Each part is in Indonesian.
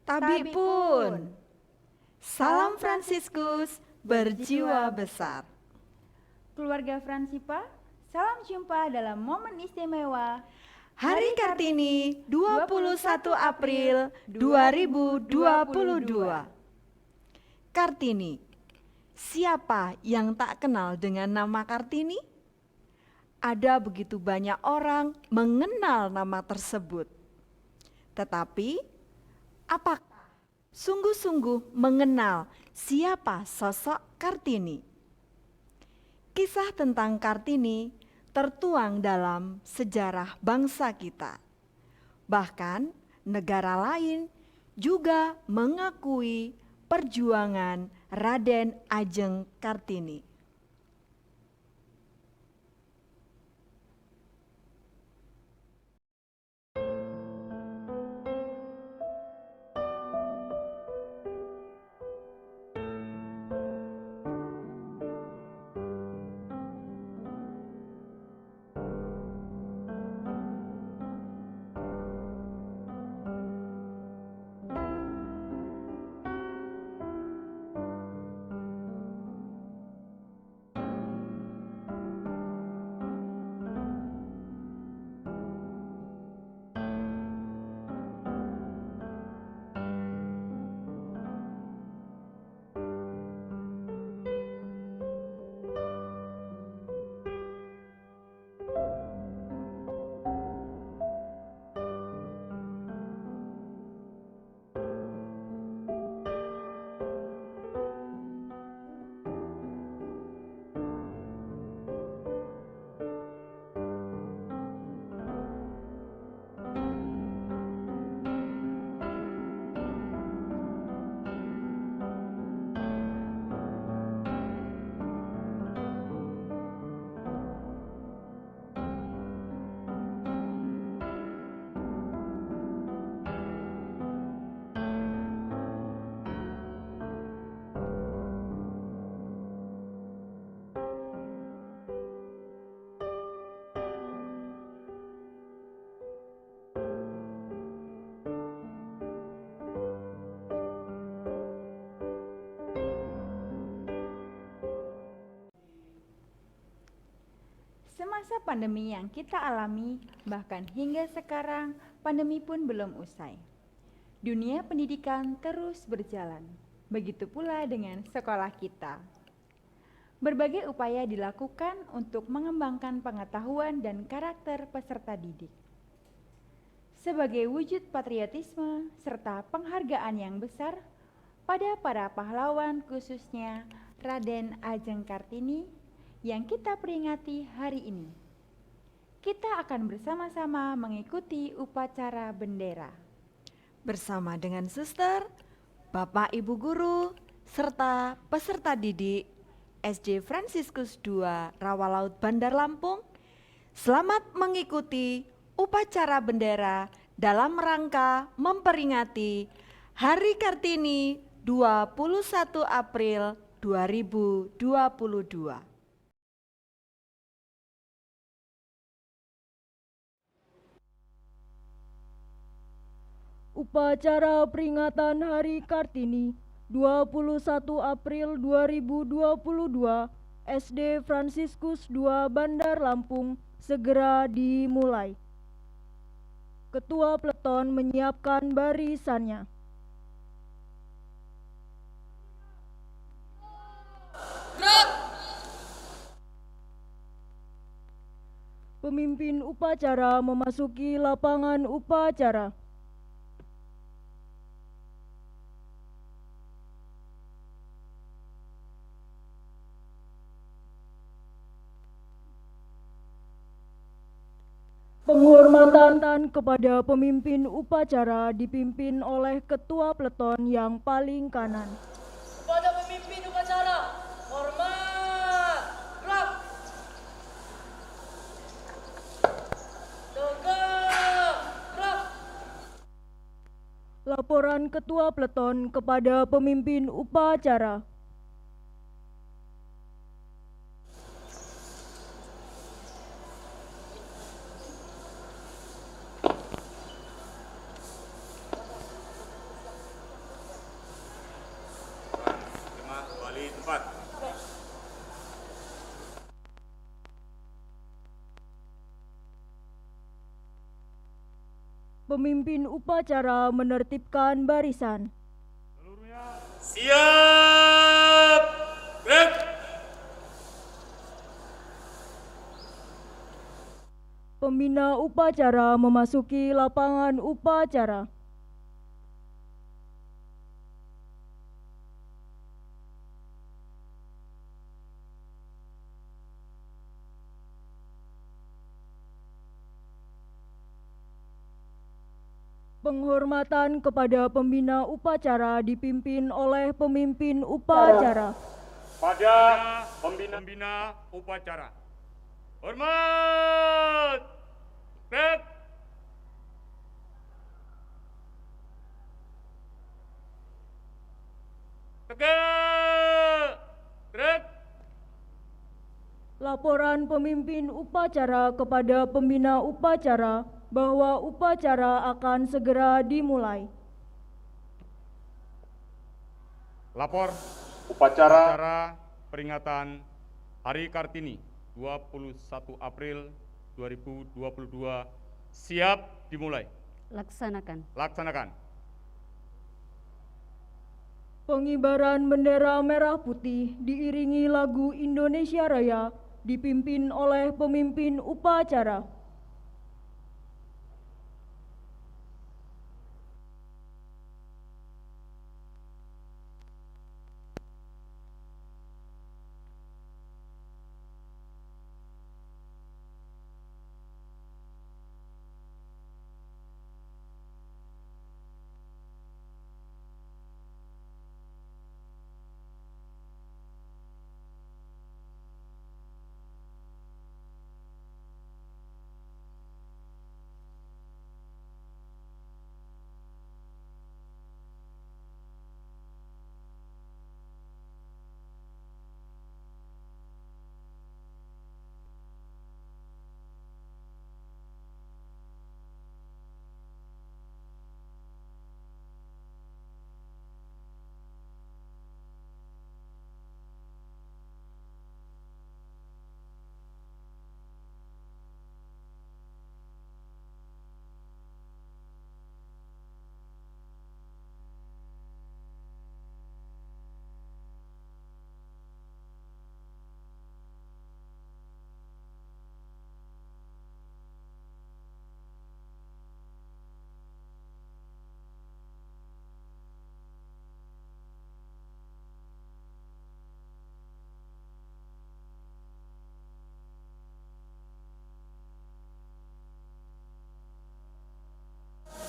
Tabik pun. Salam Fransiskus berjiwa besar. Keluarga Fransipa, salam jumpa dalam momen istimewa Hari Kartini 21 April 2022. Kartini. Siapa yang tak kenal dengan nama Kartini? Ada begitu banyak orang mengenal nama tersebut. Tetapi, apakah sungguh-sungguh mengenal siapa sosok Kartini? Kisah tentang Kartini tertuang dalam sejarah bangsa kita. Bahkan negara lain juga mengakui perjuangan Raden Ajeng Kartini. Semasa pandemi yang kita alami, bahkan hingga sekarang pandemi pun belum usai. Dunia pendidikan terus berjalan, begitu pula dengan sekolah kita. Berbagai upaya dilakukan untuk mengembangkan pengetahuan dan karakter peserta didik. Sebagai wujud patriotisme serta penghargaan yang besar pada para pahlawan, khususnya Raden Ajeng Kartini yang kita peringati hari ini. Kita akan bersama-sama mengikuti upacara bendera. Bersama dengan suster, Bapak Ibu Guru, serta peserta didik SD Fransiskus II Rawalaut Bandar Lampung, selamat mengikuti upacara bendera dalam rangka memperingati Hari Kartini 21 April 2022. Upacara peringatan Hari Kartini 21 April 2022 SD Fransiskus II Bandar Lampung segera dimulai. Ketua Peleton menyiapkan barisannya. Pemimpin upacara memasuki lapangan upacara. Penghormatan kepada pemimpin upacara dipimpin oleh Ketua Peleton yang paling kanan. Kepada pemimpin upacara, hormat, gerak, tegak, gerak. Laporan Ketua Peleton kepada pemimpin upacara. tempat. Pemimpin upacara menertibkan barisan. Siap! Gerak! Pembina upacara memasuki lapangan upacara. Penghormatan kepada pembina upacara dipimpin oleh pemimpin upacara. Pada pembina upacara. Hormat! Gerak! Tegak! Gerak! Laporan pemimpin upacara kepada pembina upacara bahwa upacara akan segera dimulai. Lapor upacara peringatan Hari Kartini 21 April 2022 siap dimulai. Laksanakan. Laksanakan. Pengibaran bendera merah putih diiringi lagu Indonesia Raya dipimpin oleh pemimpin upacara.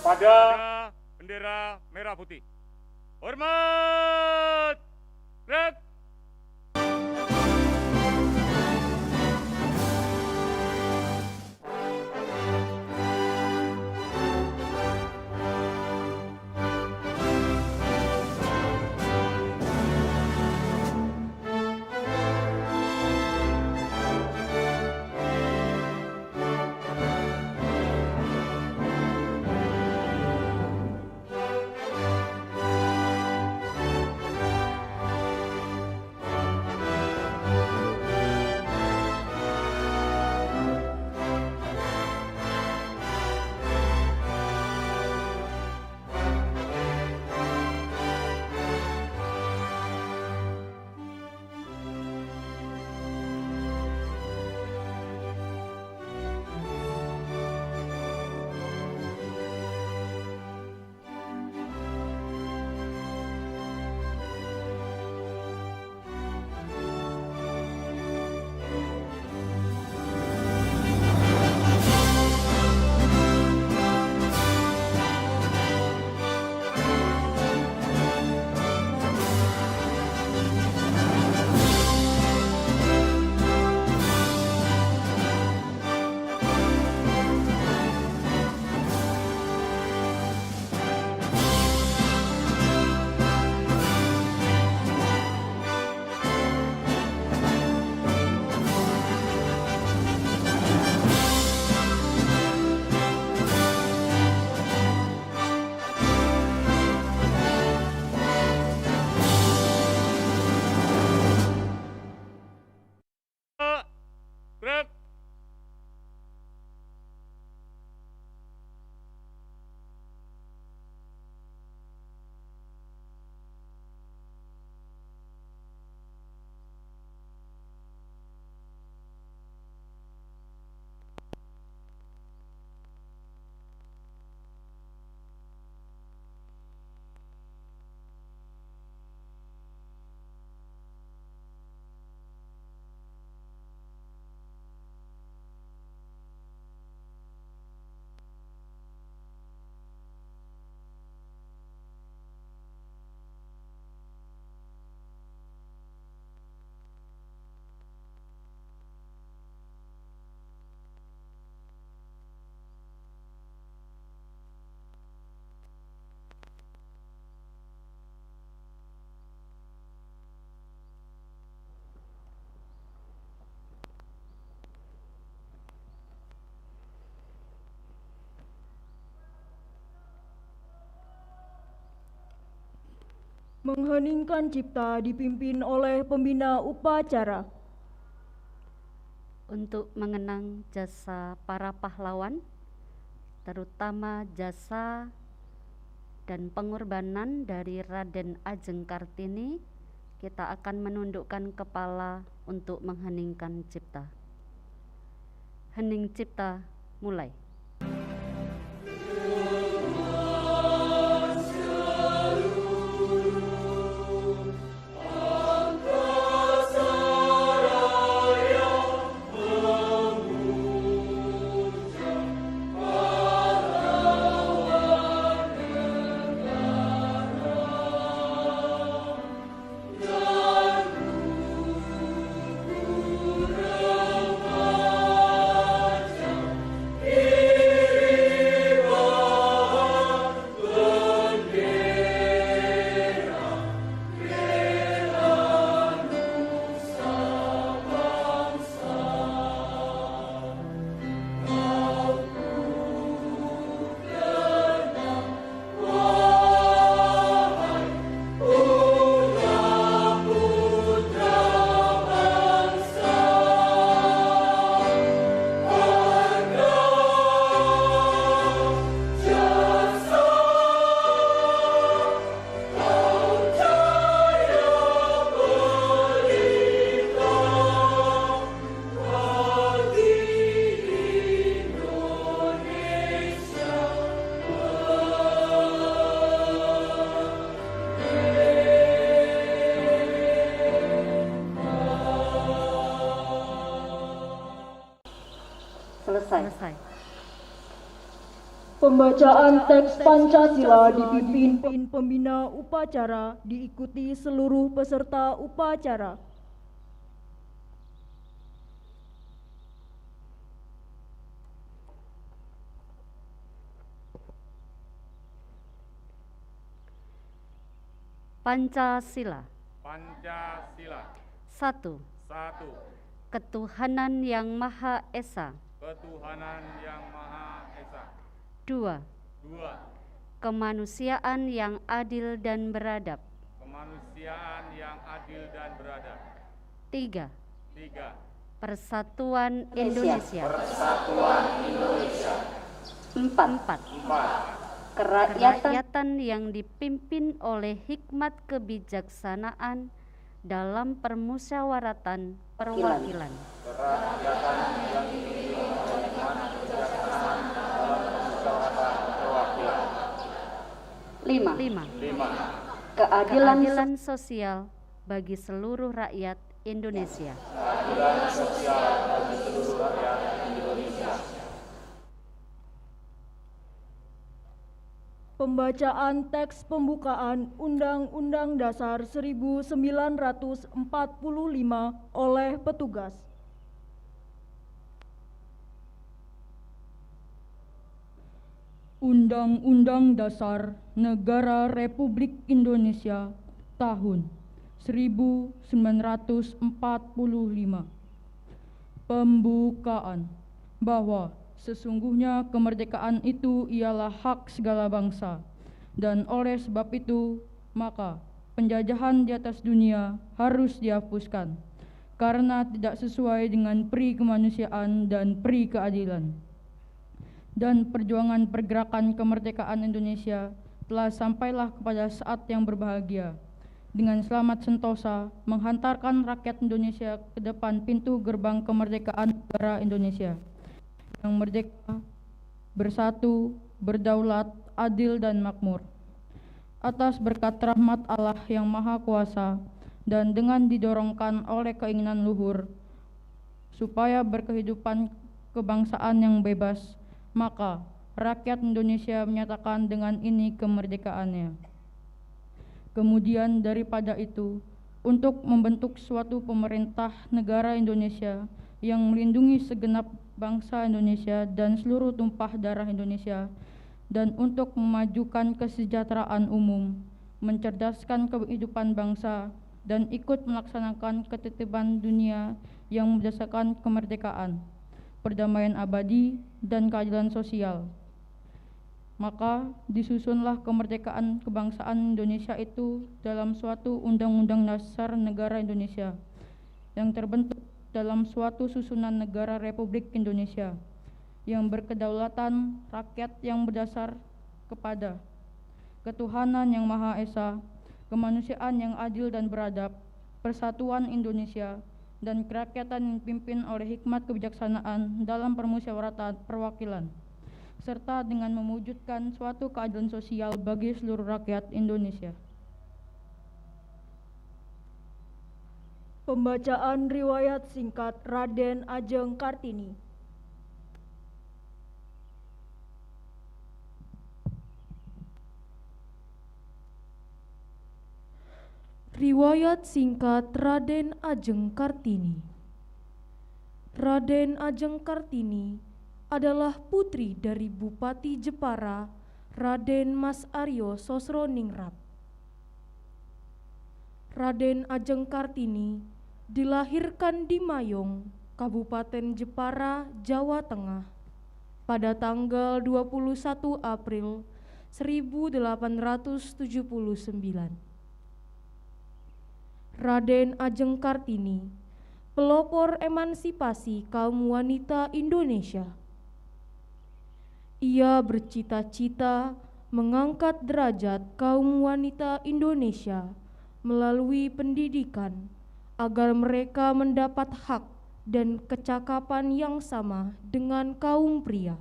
Pada bendera merah putih. Hormat! Gerak! Mengheningkan cipta dipimpin oleh pembina upacara. Untuk mengenang jasa para pahlawan, terutama jasa dan pengorbanan dari Raden Ajeng Kartini, kita akan menundukkan kepala untuk mengheningkan cipta. Hening cipta, mulai. Selesai. Pembacaan teks Pancasila dipimpin pembina upacara, diikuti seluruh peserta upacara. Pancasila. Pancasila. 1. 1. Ketuhanan yang Maha Esa. Ketuhanan yang Maha Esa. 2. 2. Kemanusiaan yang adil dan beradab. Kemanusiaan yang adil dan beradab. 3. 3. Persatuan Indonesia. Persatuan Indonesia. 4. 4. Kerakyatan yang dipimpin oleh hikmat kebijaksanaan dalam permusyawaratan perwakilan. Kerakyatan yang dipimpin oleh hikmat kebijaksanaan dalam permusyawaratan perwakilan. 5. 5. Keadilan sosial bagi seluruh rakyat Indonesia. Keadilan sosial bagi seluruh rakyat Indonesia. Pembacaan teks pembukaan Undang-Undang Dasar 1945 oleh petugas. Undang-Undang Dasar Negara Republik Indonesia tahun 1945. Pembukaan bahwa sesungguhnya kemerdekaan itu ialah hak segala bangsa, dan oleh sebab itu maka penjajahan di atas dunia harus dihapuskan karena tidak sesuai dengan pri kemanusiaan dan pri keadilan. Dan perjuangan pergerakan kemerdekaan Indonesia telah sampailah kepada saat yang berbahagia, dengan selamat sentosa menghantarkan rakyat Indonesia ke depan pintu gerbang kemerdekaan negara Indonesia yang merdeka, bersatu, berdaulat, adil dan makmur. Atas berkat rahmat Allah yang Maha Kuasa dan dengan didorongkan oleh keinginan luhur supaya berkehidupan kebangsaan yang bebas, maka rakyat Indonesia menyatakan dengan ini kemerdekaannya. Kemudian daripada itu, untuk membentuk suatu pemerintah negara Indonesia yang melindungi segenap bangsa Indonesia dan seluruh tumpah darah Indonesia, dan untuk memajukan kesejahteraan umum, mencerdaskan kehidupan bangsa, dan ikut melaksanakan ketertiban dunia yang berdasarkan kemerdekaan, perdamaian abadi, dan keadilan sosial. Maka disusunlah kemerdekaan kebangsaan Indonesia itu dalam suatu Undang-Undang Dasar Negara Indonesia yang terbentuk dalam suatu susunan negara Republik Indonesia yang berkedaulatan rakyat yang berdasar kepada ketuhanan yang Maha Esa, kemanusiaan yang adil dan beradab, persatuan Indonesia, dan kerakyatan yang dipimpin oleh hikmat kebijaksanaan dalam permusyawaratan perwakilan, serta dengan mewujudkan suatu keadilan sosial bagi seluruh rakyat Indonesia. Pembacaan riwayat singkat Raden Ajeng Kartini. Riwayat singkat Raden Ajeng Kartini. Raden Ajeng Kartini adalah putri dari Bupati Jepara, Raden Mas Aryo Sosroningrat. Raden Ajeng Kartini dilahirkan di Mayong, Kabupaten Jepara, Jawa Tengah, pada tanggal 21 April 1879. Raden Ajeng Kartini, pelopor emansipasi kaum wanita Indonesia. Ia bercita-cita mengangkat derajat kaum wanita Indonesia melalui pendidikan agar mereka mendapat hak dan kecakapan yang sama dengan kaum pria.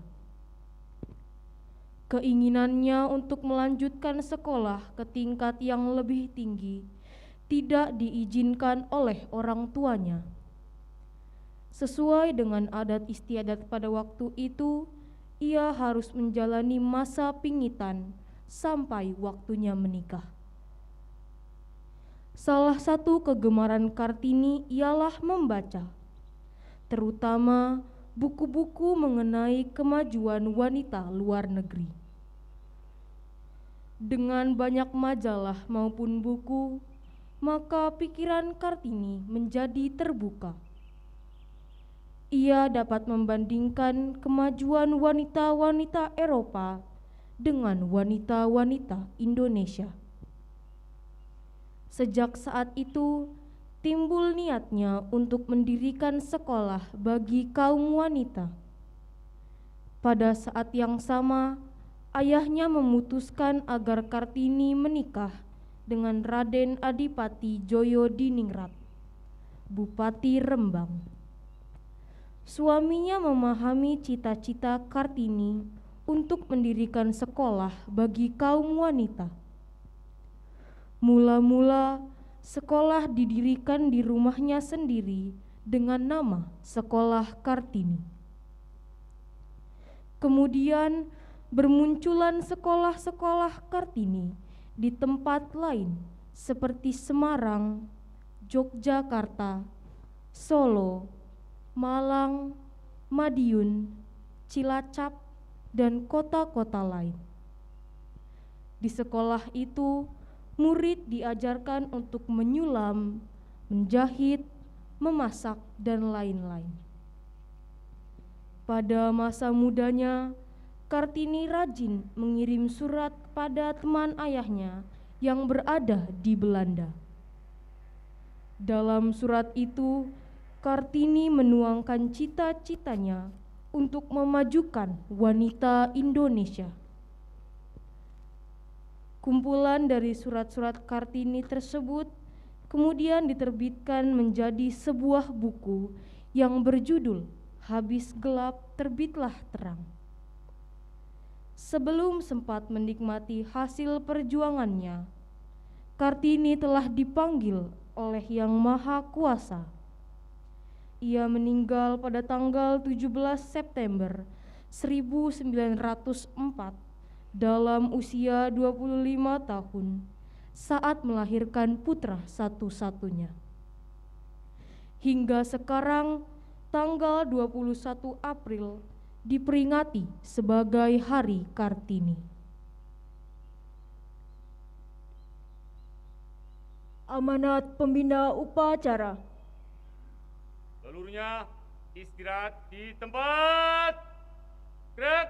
Keinginannya untuk melanjutkan sekolah ke tingkat yang lebih tinggi tidak diizinkan oleh orang tuanya. Sesuai dengan adat istiadat pada waktu itu, ia harus menjalani masa pingitan sampai waktunya menikah. Salah satu kegemaran Kartini ialah membaca, terutama buku-buku mengenai kemajuan wanita luar negeri. Dengan banyak majalah maupun buku, maka pikiran Kartini menjadi terbuka. Ia dapat membandingkan kemajuan wanita-wanita Eropa dengan wanita-wanita Indonesia. Sejak saat itu, timbul niatnya untuk mendirikan sekolah bagi kaum wanita. Pada saat yang sama, ayahnya memutuskan agar Kartini menikah dengan Raden Adipati Joyo Diningrat, Bupati Rembang. Suaminya memahami cita-cita Kartini untuk mendirikan sekolah bagi kaum wanita. Mula-mula sekolah didirikan di rumahnya sendiri dengan nama Sekolah Kartini. Kemudian bermunculan sekolah-sekolah Kartini di tempat lain seperti Semarang, Yogyakarta, Solo, Malang, Madiun, Cilacap, dan kota-kota lain. Di sekolah itu, murid diajarkan untuk menyulam, menjahit, memasak, dan lain-lain. Pada masa mudanya, Kartini rajin mengirim surat kepada teman ayahnya yang berada di Belanda. Dalam surat itu, Kartini menuangkan cita-citanya untuk memajukan wanita Indonesia. Kumpulan dari surat-surat Kartini tersebut kemudian diterbitkan menjadi sebuah buku yang berjudul Habis Gelap Terbitlah Terang. Sebelum sempat menikmati hasil perjuangannya, Kartini telah dipanggil oleh Yang Maha Kuasa. Ia meninggal pada tanggal 17 September 1904 dalam usia 25 tahun saat melahirkan putra satu-satunya. Hingga sekarang tanggal 21 April diperingati sebagai Hari Kartini. Amanat Pembina Upacara. Seluruhnya istirahat di tempat. Gerak.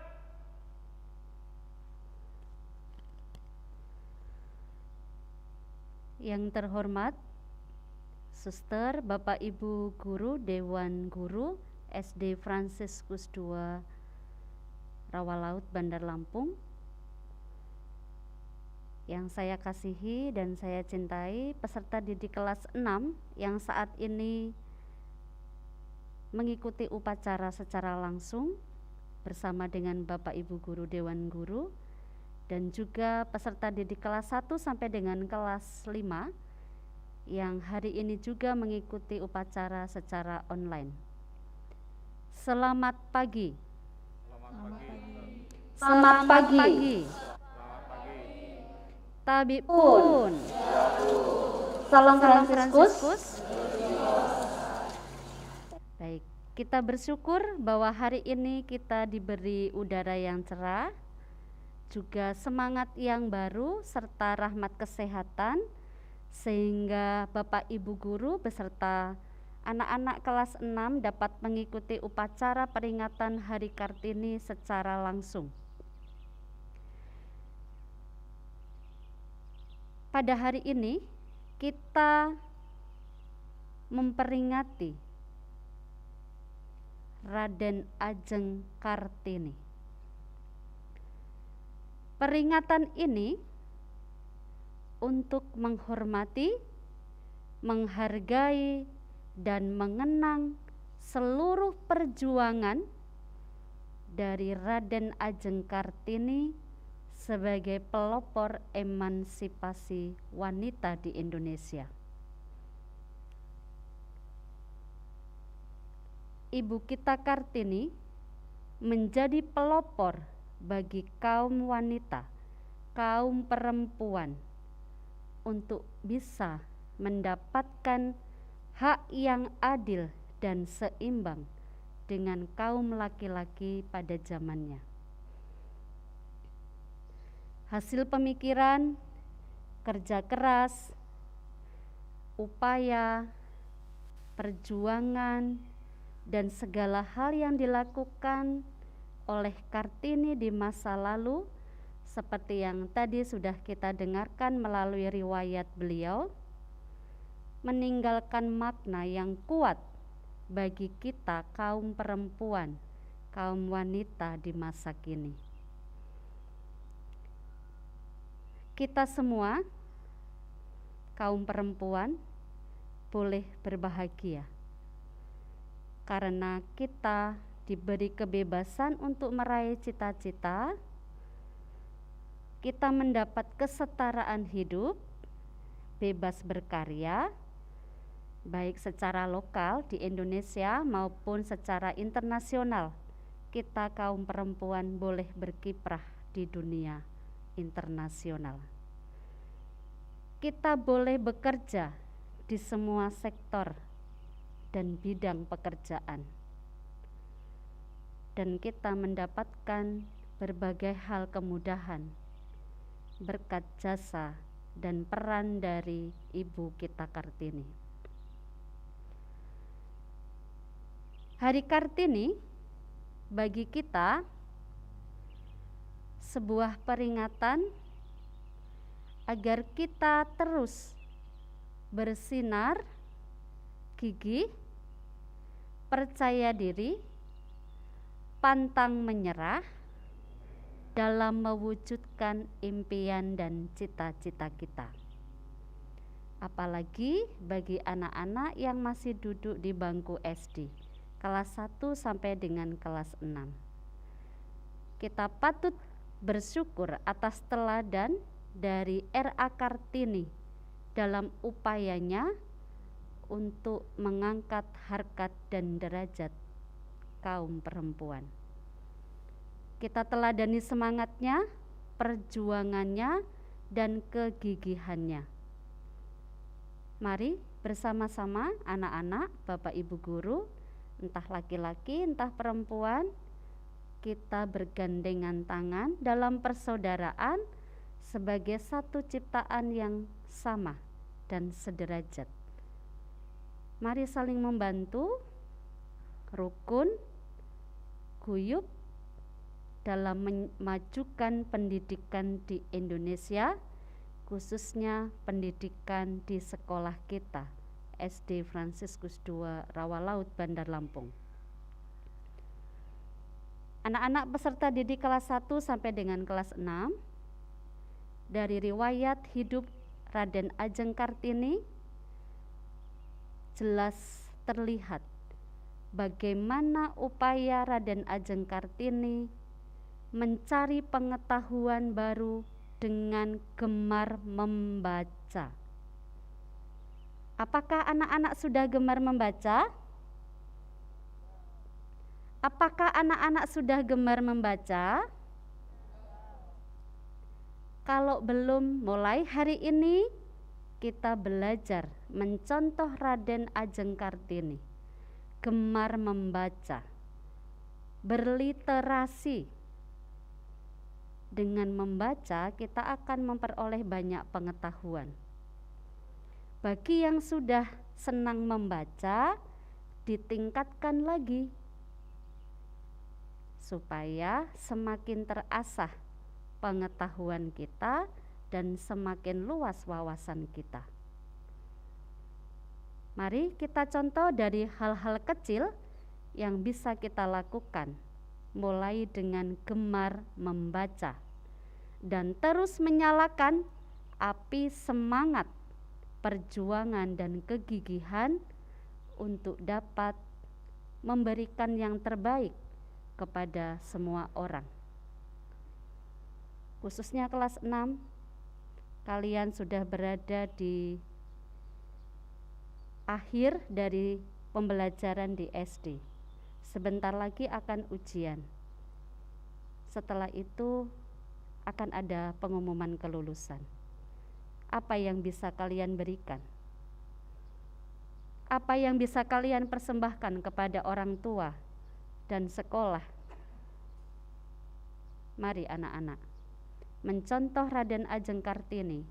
Yang terhormat Suster, Bapak Ibu Guru, Dewan Guru SD Fransiskus II Rawalaut, Bandar Lampung, yang saya kasihi dan saya cintai, peserta didik kelas 6 yang saat ini mengikuti upacara secara langsung bersama dengan Bapak Ibu Guru, Dewan Guru, dan juga peserta didik kelas 1 sampai dengan kelas 5 yang hari ini juga mengikuti upacara secara online. Selamat pagi. Selamat pagi. Tabi pun. Salam Fransiskus. Baik, kita bersyukur bahwa hari ini kita diberi udara yang cerah, juga semangat yang baru serta rahmat kesehatan, sehingga Bapak Ibu Guru beserta anak-anak kelas 6 dapat mengikuti upacara peringatan Hari Kartini secara langsung. Pada hari ini kita memperingati Raden Ajeng Kartini. Peringatan ini untuk menghormati, menghargai, dan mengenang seluruh perjuangan dari Raden Ajeng Kartini sebagai pelopor emansipasi wanita di Indonesia. Ibu kita Kartini menjadi pelopor bagi kaum wanita, kaum perempuan untuk bisa mendapatkan hak yang adil dan seimbang dengan kaum laki-laki pada zamannya. Hasil pemikiran, kerja keras, upaya, perjuangan, dan segala hal yang dilakukan oleh Kartini di masa lalu, seperti yang tadi sudah kita dengarkan melalui riwayat beliau, meninggalkan makna yang kuat bagi kita kaum perempuan, kaum wanita di masa kini. Kita semua kaum perempuan boleh berbahagia karena kita diberi kebebasan untuk meraih cita-cita, kita mendapat kesetaraan hidup, bebas berkarya, baik secara lokal di Indonesia maupun secara internasional. Kita kaum perempuan boleh berkiprah di dunia internasional. Kita boleh bekerja di semua sektor dan bidang pekerjaan. Dan kita mendapatkan berbagai hal kemudahan berkat jasa dan peran dari Ibu kita Kartini. Hari Kartini bagi kita sebuah peringatan agar kita terus bersinar, gigih, percaya diri, pantang menyerah dalam mewujudkan impian dan cita-cita kita. Apalagi bagi anak-anak yang masih duduk di bangku SD, kelas 1 sampai dengan kelas 6. Kita patut bersyukur atas teladan dari R.A. Kartini dalam upayanya untuk mengangkat harkat dan derajat kaum perempuan. Kita teladani semangatnya, perjuangannya, dan kegigihannya. Mari bersama-sama anak-anak, Bapak Ibu Guru, entah laki-laki, entah perempuan, kita bergandengan tangan dalam persaudaraan sebagai satu ciptaan yang sama dan sederajat. Mari saling membantu, rukun, guyup dalam memajukan pendidikan di Indonesia khususnya pendidikan di sekolah kita, SD Fransiskus II Rawalaut, Bandar Lampung. Anak-anak peserta didik kelas 1 sampai dengan kelas 6, dari riwayat hidup Raden Ajeng Kartini jelas terlihat bagaimana upaya Raden Ajeng Kartini mencari pengetahuan baru dengan gemar membaca. Apakah anak-anak sudah gemar membaca? Apakah anak-anak sudah gemar membaca? Kalau belum, mulai hari ini kita belajar mencontoh Raden Ajeng Kartini, gemar membaca, berliterasi. Dengan membaca kita akan memperoleh banyak pengetahuan. Bagi yang sudah senang membaca, ditingkatkan lagi supaya semakin terasah pengetahuan kita dan semakin luas wawasan kita. Mari kita contoh dari hal-hal kecil yang bisa kita lakukan, mulai dengan gemar membaca dan terus menyalakan api semangat, perjuangan dan kegigihan untuk dapat memberikan yang terbaik kepada semua orang. Khususnya kelas 6, kalian sudah berada di akhir dari pembelajaran di SD. Sebentar lagi akan ujian. Setelah itu akan ada pengumuman kelulusan. Apa yang bisa kalian berikan? Apa yang bisa kalian persembahkan kepada orang tua dan sekolah? Mari anak-anak, mencontoh Raden Ajeng Kartini.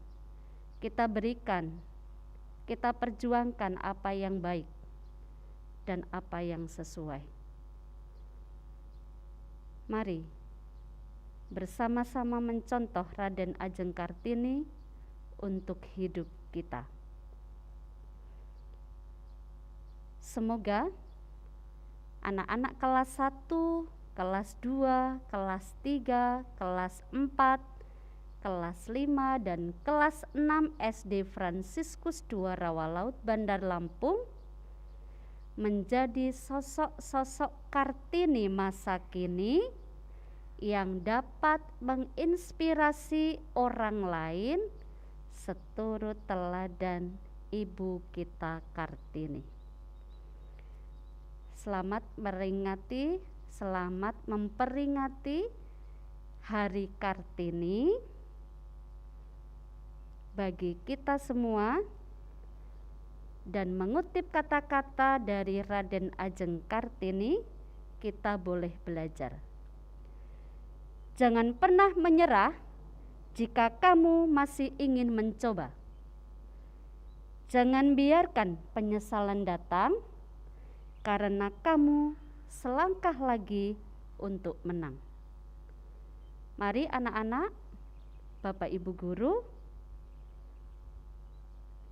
Kita berikan, kita perjuangkan apa yang baik dan apa yang sesuai. Mari bersama-sama mencontoh Raden Ajeng Kartini untuk hidup kita. Semoga anak-anak kelas 1, kelas 2, kelas 3, kelas 4, kelas 5, dan kelas 6 SD Fransiskus II Rawalaut, Bandar Lampung menjadi sosok-sosok Kartini masa kini yang dapat menginspirasi orang lain seturut teladan ibu kita Kartini. Selamat memperingati Hari Kartini bagi kita semua, dan mengutip kata-kata dari Raden Ajeng Kartini, kita boleh belajar. Jangan pernah menyerah jika kamu masih ingin mencoba. Jangan biarkan penyesalan datang, karena kamu selangkah lagi untuk menang. Mari anak-anak, Bapak Ibu guru,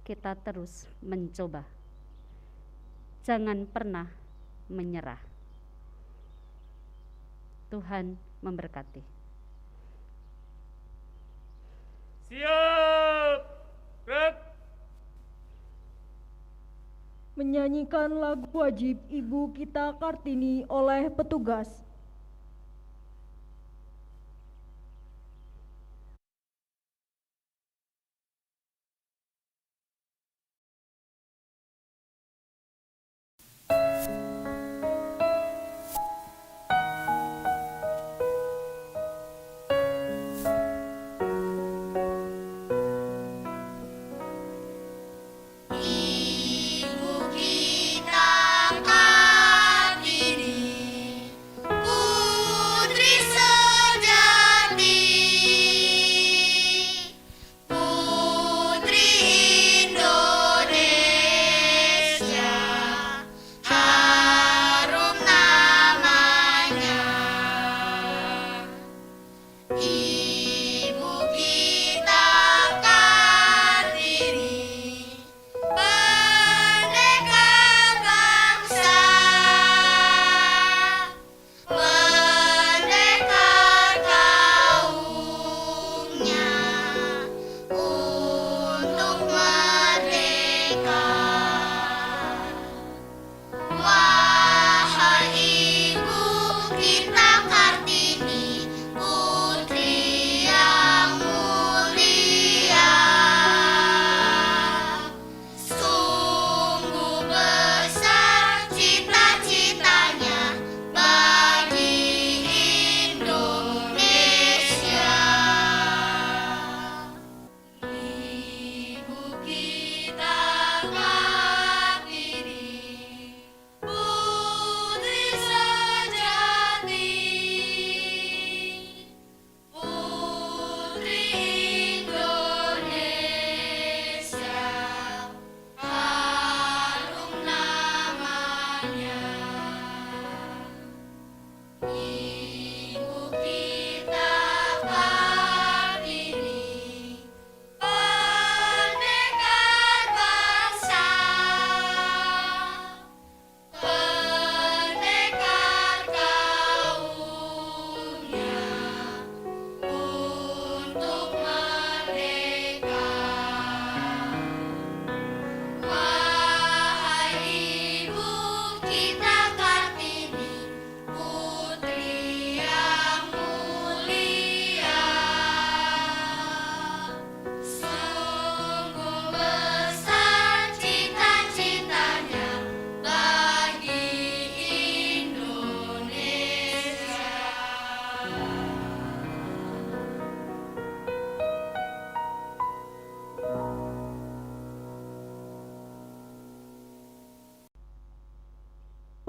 kita terus mencoba. Jangan pernah menyerah. Tuhan memberkati. Siap. Gerak. Menyanyikan lagu wajib Ibu kita Kartini oleh petugas. Ibu kita Kartini,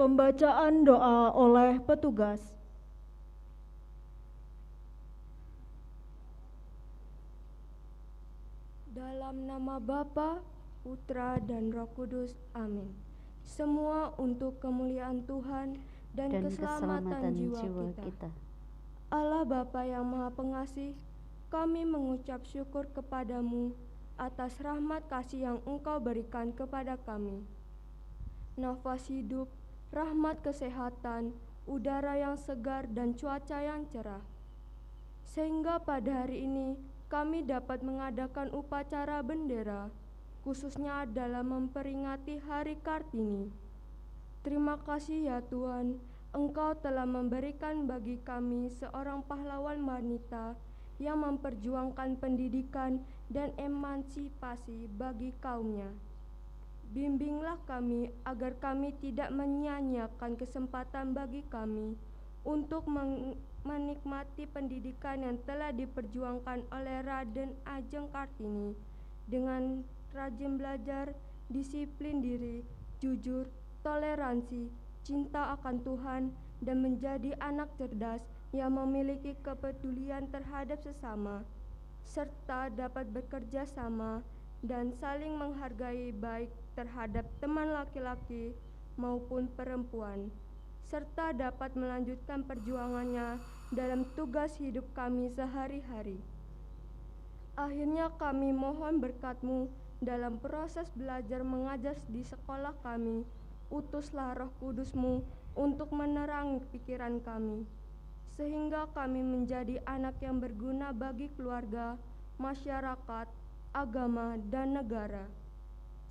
Pembacaan doa oleh petugas. Dalam nama Bapa, Putra, dan Roh Kudus. Amin. Semua untuk kemuliaan Tuhan dan keselamatan jiwa kita. Allah Bapa yang Maha Pengasih, kami mengucap syukur kepadamu atas rahmat kasih yang Engkau berikan kepada kami. Nafas hidup, rahmat kesehatan, udara yang segar, dan cuaca yang cerah. Sehingga pada hari ini kami dapat mengadakan upacara bendera, khususnya dalam memperingati Hari Kartini. Terima kasih ya Tuhan, Engkau telah memberikan bagi kami seorang pahlawan wanita yang memperjuangkan pendidikan dan emansipasi bagi kaumnya. Bimbinglah kami agar kami tidak menyia-nyiakan kesempatan bagi kami untuk menikmati pendidikan yang telah diperjuangkan oleh Raden Ajeng Kartini dengan rajin belajar, disiplin diri, jujur, toleransi, cinta akan Tuhan, dan menjadi anak cerdas yang memiliki kepedulian terhadap sesama, serta dapat bekerja sama dan saling menghargai baik terhadap teman laki-laki maupun perempuan, serta dapat melanjutkan perjuangannya dalam tugas hidup kami sehari-hari. Akhirnya kami mohon berkat-Mu dalam proses belajar mengajar di sekolah kami. Utuslah Roh Kudus-Mu untuk menerangi pikiran kami, sehingga kami menjadi anak yang berguna bagi keluarga, masyarakat, agama, dan negara.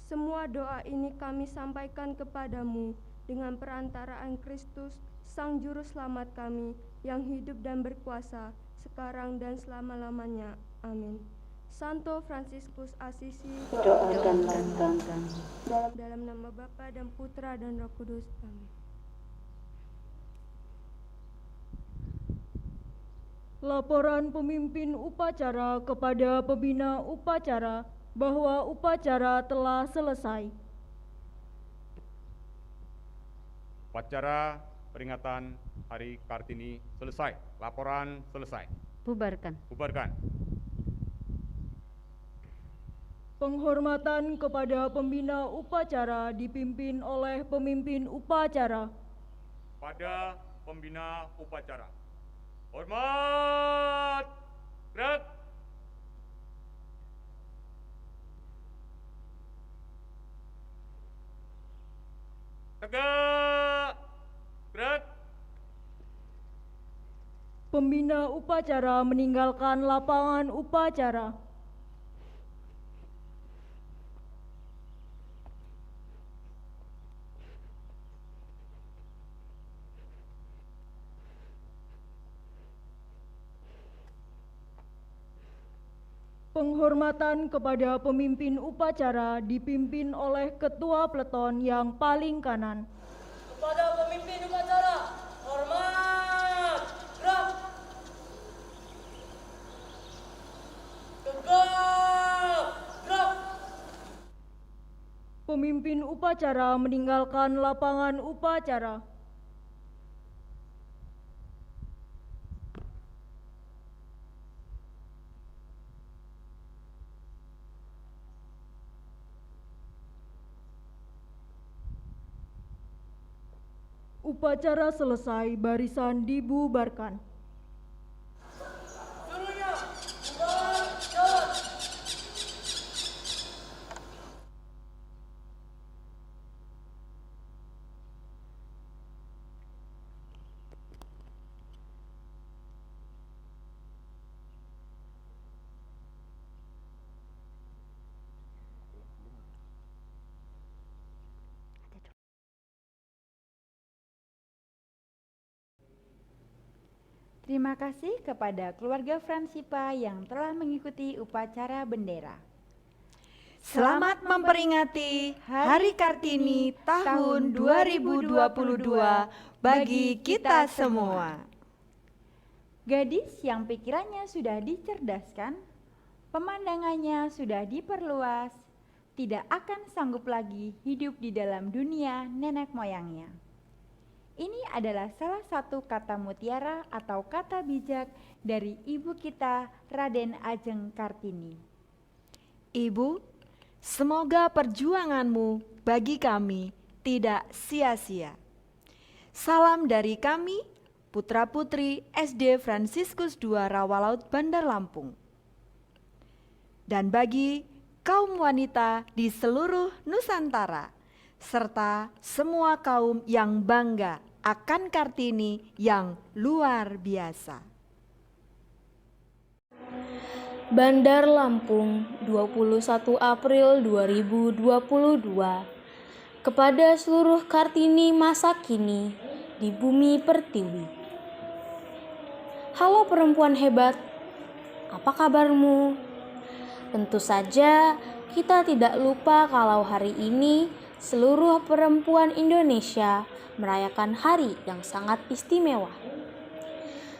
Semua doa ini kami sampaikan kepadamu dengan perantaraan Kristus, Sang Juru Selamat kami, yang hidup dan berkuasa, sekarang dan selama-lamanya. Amin. Santo Fransiskus Asisi, Doakanlah kami. dalam nama Bapa dan Putra dan Roh Kudus. Amin. Laporan pemimpin upacara kepada pembina upacara bahwa upacara telah selesai. Upacara peringatan Hari Kartini selesai. Laporan selesai. Bubarkan. Bubarkan. Penghormatan kepada pembina upacara dipimpin oleh pemimpin upacara. Pada pembina upacara. Hormat. Gerak. Tegak. Gerak. Pembina upacara meninggalkan lapangan upacara. Penghormatan kepada pemimpin upacara dipimpin oleh ketua peleton yang paling kanan. Kepada pemimpin upacara, hormat. Gerak. Tegak. Gerak. Pemimpin upacara meninggalkan lapangan upacara. Upacara selesai, barisan dibubarkan. Seluruhnya bubar jalan. Terima kasih kepada keluarga Fransipa yang telah mengikuti upacara bendera. Selamat memperingati Hari Kartini tahun 2022 bagi kita semua. Gadis yang pikirannya sudah dicerdaskan, pemandangannya sudah diperluas, tidak akan sanggup lagi hidup di dalam dunia nenek moyangnya. Ini adalah salah satu kata mutiara atau kata bijak dari ibu kita, Raden Ajeng Kartini. Ibu, semoga perjuanganmu bagi kami tidak sia-sia. Salam dari kami, putra-putri SD Fransiskus II Rawalaut Bandar Lampung. Dan bagi kaum wanita di seluruh Nusantara, serta semua kaum yang bangga akan Kartini yang luar biasa. Bandar Lampung, 21 April 2022. Kepada seluruh Kartini masa kini di bumi pertiwi. Halo perempuan hebat, apa kabarmu? Tentu saja kita tidak lupa kalau hari ini seluruh perempuan Indonesia merayakan hari yang sangat istimewa.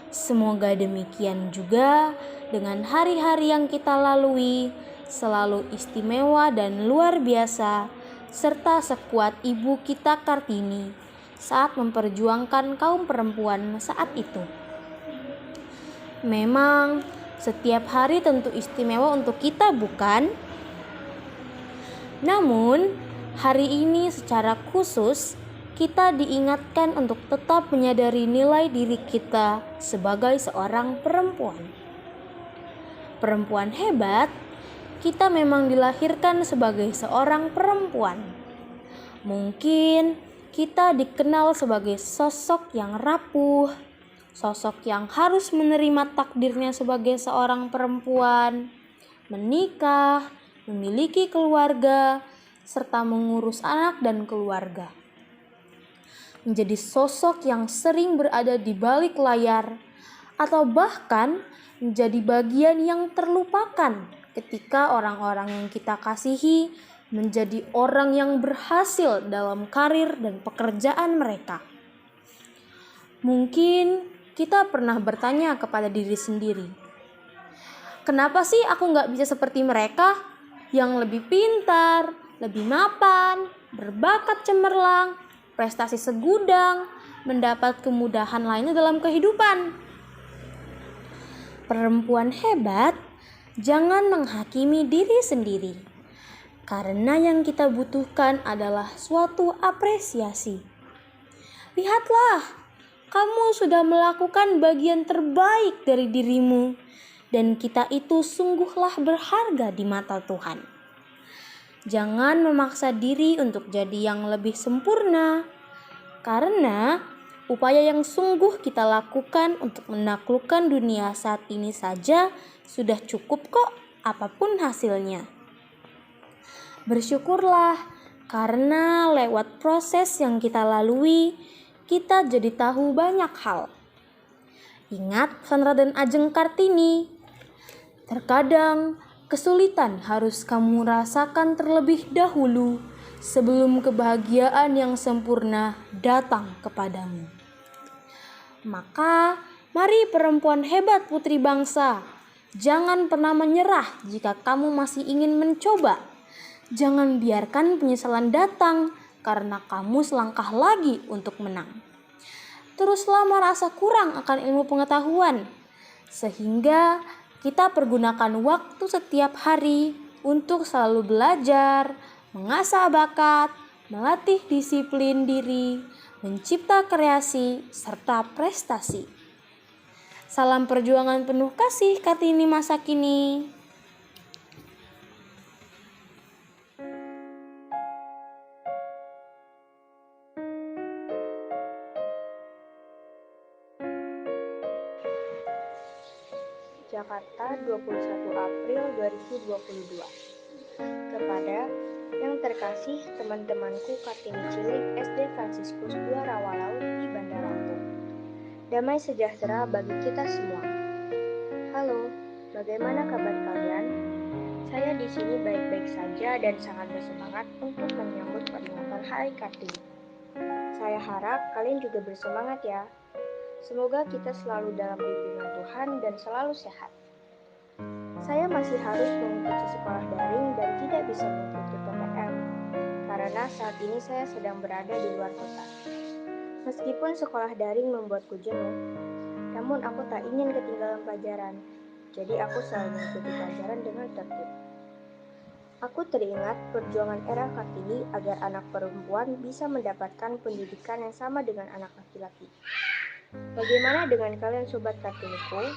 Semoga demikian juga dengan hari-hari yang kita lalui selalu istimewa dan luar biasa, serta sekuat ibu kita Kartini saat memperjuangkan kaum perempuan saat itu. Memang setiap hari tentu istimewa untuk kita, bukan? Namun, hari ini secara khusus kita diingatkan untuk tetap menyadari nilai diri kita sebagai seorang perempuan. Perempuan hebat, kita memang dilahirkan sebagai seorang perempuan. Mungkin kita dikenal sebagai sosok yang rapuh, sosok yang harus menerima takdirnya sebagai seorang perempuan, menikah, memiliki keluarga, serta mengurus anak dan keluarga. Menjadi sosok yang sering berada di balik layar, atau bahkan menjadi bagian yang terlupakan ketika orang-orang yang kita kasihi menjadi orang yang berhasil dalam karir dan pekerjaan mereka. Mungkin kita pernah bertanya kepada diri sendiri, kenapa sih aku gak bisa seperti mereka yang lebih pintar, lebih mapan, berbakat cemerlang, prestasi segudang, mendapat kemudahan lainnya dalam kehidupan? Perempuan hebat, jangan menghakimi diri sendiri, karena yang kita butuhkan adalah suatu apresiasi. Lihatlah, kamu sudah melakukan bagian terbaik dari dirimu, dan kita itu sungguhlah berharga di mata Tuhan. Jangan memaksa diri untuk jadi yang lebih sempurna, karena upaya yang sungguh kita lakukan untuk menaklukkan dunia saat ini saja sudah cukup kok, apapun hasilnya. Bersyukurlah, karena lewat proses yang kita lalui, kita jadi tahu banyak hal. Ingat pesan Raden Ajeng Kartini, terkadang kesulitan harus kamu rasakan terlebih dahulu sebelum kebahagiaan yang sempurna datang kepadamu. Maka, mari perempuan hebat putri bangsa, jangan pernah menyerah jika kamu masih ingin mencoba. Jangan biarkan penyesalan datang karena kamu selangkah lagi untuk menang. Teruslah merasa kurang akan ilmu pengetahuan, sehingga kita pergunakan waktu setiap hari untuk selalu belajar, mengasah bakat, melatih disiplin diri, mencipta kreasi, serta prestasi. Salam perjuangan penuh kasih Kartini masa kini. Jakarta, 21 April 2022. Kepada yang terkasih teman-temanku Kartini Cilik SD Fransiskus II Rawalaut di Bandar Lampung. Damai sejahtera bagi kita semua. Halo, bagaimana kabar kalian? Saya di sini baik-baik saja dan sangat bersemangat untuk menyambut peringatan Hari Kartini. Saya harap kalian juga bersemangat ya. Semoga kita selalu dalam bimbingan Tuhan dan selalu sehat. Saya masih harus mengikuti sekolah daring dan tidak bisa mengikuti PTM, karena saat ini saya sedang berada di luar kota. Meskipun sekolah daring membuatku jenuh, namun aku tak ingin ketinggalan pelajaran. Jadi aku selalu mengikuti pelajaran dengan tertib. Aku teringat perjuangan era Kartini agar anak perempuan bisa mendapatkan pendidikan yang sama dengan anak laki-laki. Bagaimana dengan kalian sobat Kartiniku?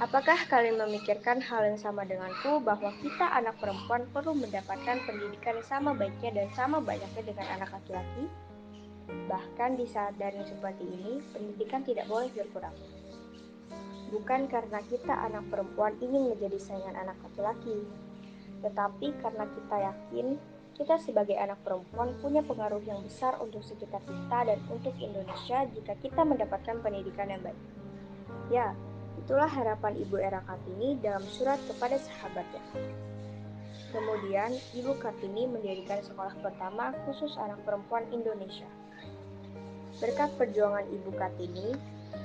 Apakah kalian memikirkan hal yang sama denganku bahwa kita anak perempuan perlu mendapatkan pendidikan yang sama baiknya dan sama banyaknya dengan anak laki-laki? Bahkan di saat daring seperti ini, pendidikan tidak boleh berkurang. Bukan karena kita anak perempuan ingin menjadi saingan anak laki-laki, tetapi karena kita yakin kita sebagai anak perempuan punya pengaruh yang besar untuk sekitar kita dan untuk Indonesia jika kita mendapatkan pendidikan yang baik. Ya, itulah harapan Ibu Era Kartini dalam surat kepada sahabatnya. Kemudian, Ibu Kartini mendirikan sekolah pertama khusus anak perempuan Indonesia. Berkat perjuangan Ibu Kartini,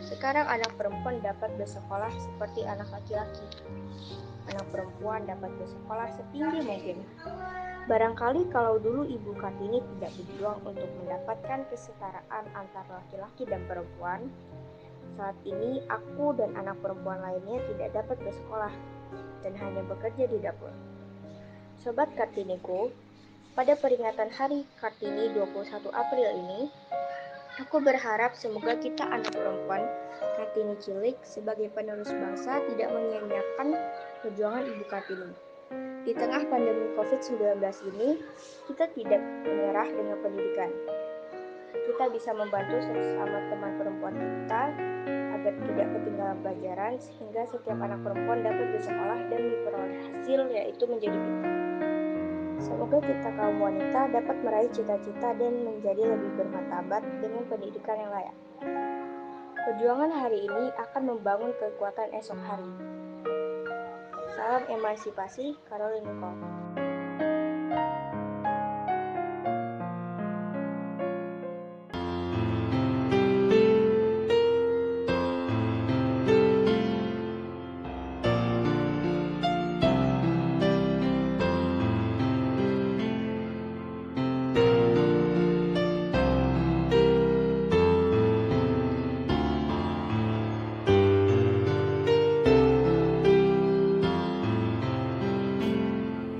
sekarang anak perempuan dapat bersekolah seperti anak laki-laki. Anak perempuan dapat bersekolah setinggi mungkin. Barangkali kalau dulu Ibu Kartini tidak berjuang untuk mendapatkan kesetaraan antara laki-laki dan perempuan, saat ini aku dan anak perempuan lainnya tidak dapat bersekolah dan hanya bekerja di dapur. Sobat Kartiniku, pada peringatan Hari Kartini 21 April ini, aku berharap semoga kita anak perempuan Kartini Cilik sebagai penerus bangsa tidak menyia-nyiakan perjuangan Ibu Kartini. Di tengah pandemi COVID-19 ini, kita tidak menyerah dengan pendidikan. Kita bisa membantu sesama teman perempuan kita agar tidak ketinggalan pelajaran sehingga setiap anak perempuan dapat bersekolah dan memperoleh hasil yaitu menjadi pintar. Semoga kita kaum wanita dapat meraih cita-cita dan menjadi lebih bermartabat dengan pendidikan yang layak. Perjuangan hari ini akan membangun kekuatan esok hari. Salam emansipasi, Caroline Nicole.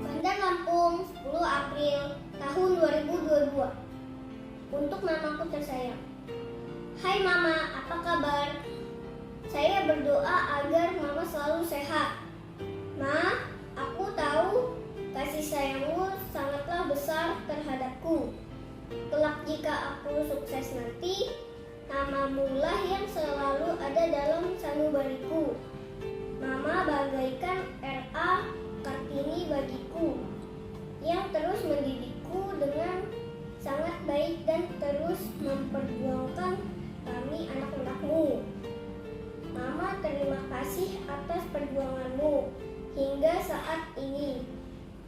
Bandar Lampung, 10 April tahun 2022. Untuk mamaku tersayang. Hai mama, apa kabar? Saya berdoa agar mama selalu sehat. Ma, aku tahu kasih sayangmu sangatlah besar terhadapku. Kelak jika aku sukses nanti, namamulah yang selalu ada dalam sanubariku. Mama bagaikan R.A. Kartini bagiku, yang terus mendidikku dengan sangat baik dan terus memperjuangkan kami anak-anakmu. Mama, terima kasih atas perjuanganmu hingga saat ini.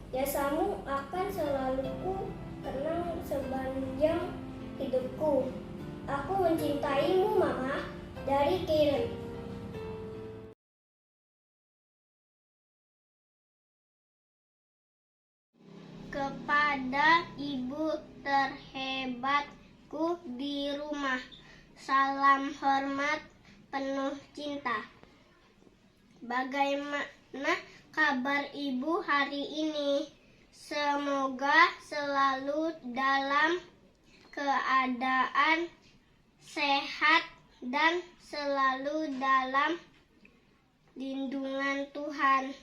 Jasamu akan selalu ku kenang sepanjang hidupku. Aku mencintaimu, Mama. Dari Karen. Kepada ibu terhebatku di rumah, salam hormat penuh cinta. Bagaimana kabar ibu hari ini? Semoga selalu dalam keadaan sehat dan selalu dalam lindungan Tuhan.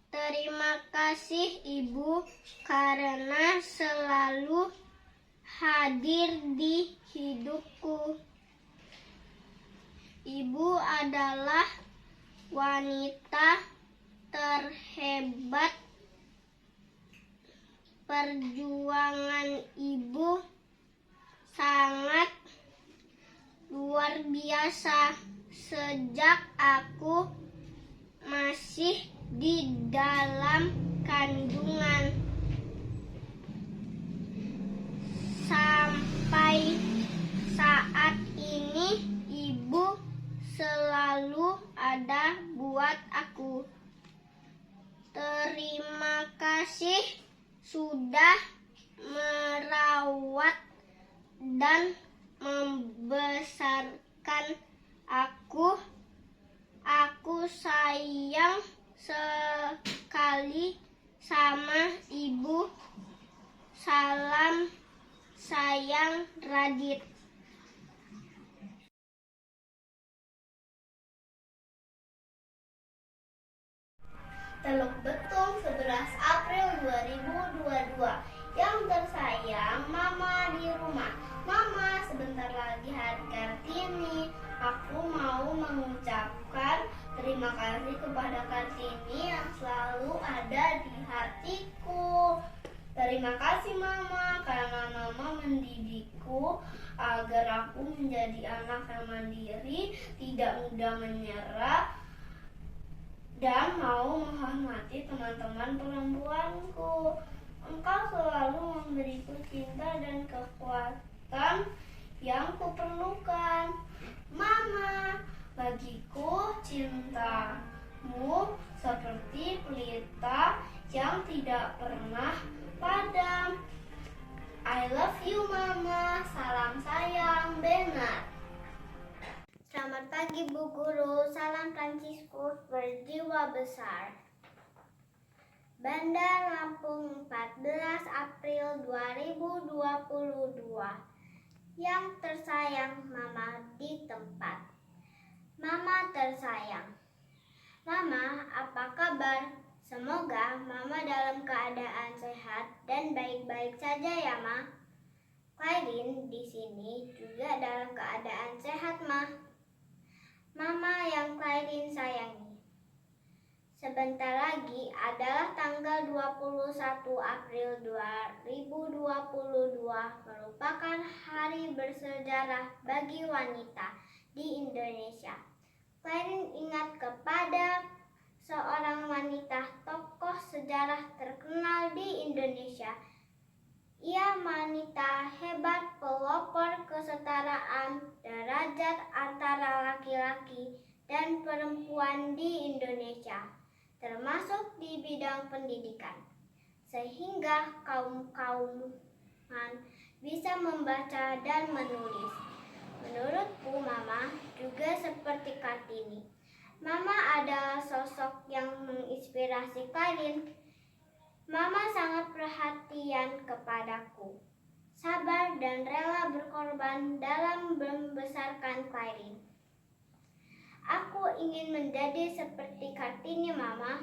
Terima kasih Ibu karena selalu hadir di hidupku. Ibu adalah wanita terhebat. Perjuangan Ibu sangat luar biasa. Sejak aku masih di dalam kandungan sampai saat ini, ibu selalu ada buat aku. Terima kasih sudah merawat dan membesarkan aku. Aku sayang sekali sama ibu. Salam sayang, Radit. Teluk Betung 11 April 2022. Yang tersayang, Mama di rumah. Mama, sebentar lagi hari Kartini. Aku mau mengucapkan terima kasih kepada Kartini yang selalu ada di hatiku. Terima kasih Mama, karena Mama mendidikku agar aku menjadi anak yang mandiri, tidak mudah menyerah, dan mau menghormati teman-teman perempuanku. Engkau selalu memberiku cinta dan kekuatan yang kuperlukan. Mama, bagiku cintamu seperti pelita yang tidak pernah padam. I love you Mama. Salam sayang, Benar. Selamat pagi Bu Guru. Salam Fransiskus berjiwa besar. Bandar Lampung 14 April 2022. Yang tersayang, Mama di tempat. Mama tersayang. Mama, apa kabar? Semoga Mama dalam keadaan sehat dan baik-baik saja ya, Ma. Clarin di sini juga dalam keadaan sehat, Ma. Mama yang Clarin sayangi. Sebentar lagi adalah tanggal 21 April 2022, merupakan hari bersejarah bagi wanita di Indonesia. Clarin ingat kepada seorang wanita tokoh sejarah terkenal di Indonesia. Ia wanita hebat, pelopor kesetaraan derajat antara laki-laki dan perempuan di Indonesia, termasuk di bidang pendidikan, sehingga kaum-kauman bisa membaca dan menulis. Menurutku, Mama juga seperti Kartini. Mama adalah sosok yang menginspirasi Clarin. Mama sangat perhatian kepadaku, sabar dan rela berkorban dalam membesarkan Clarin. Aku ingin menjadi seperti Kartini, Mama,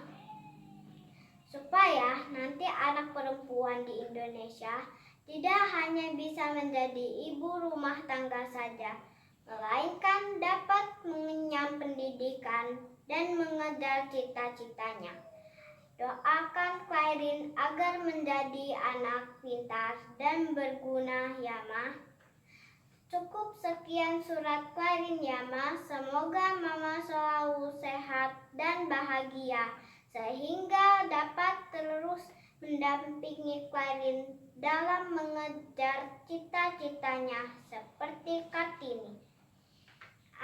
supaya nanti anak perempuan di Indonesia tidak hanya bisa menjadi ibu rumah tangga saja, melainkan dapat mengenyam pendidikan dan mengejar cita-citanya. Doakan Clarin agar menjadi anak pintar dan berguna ya, Ma. Cukup sekian surat Clarin ya, Ma. Semoga Mama selalu sehat dan bahagia, sehingga dapat terus mendampingi Clarin dalam mengejar cita-citanya seperti Kartini.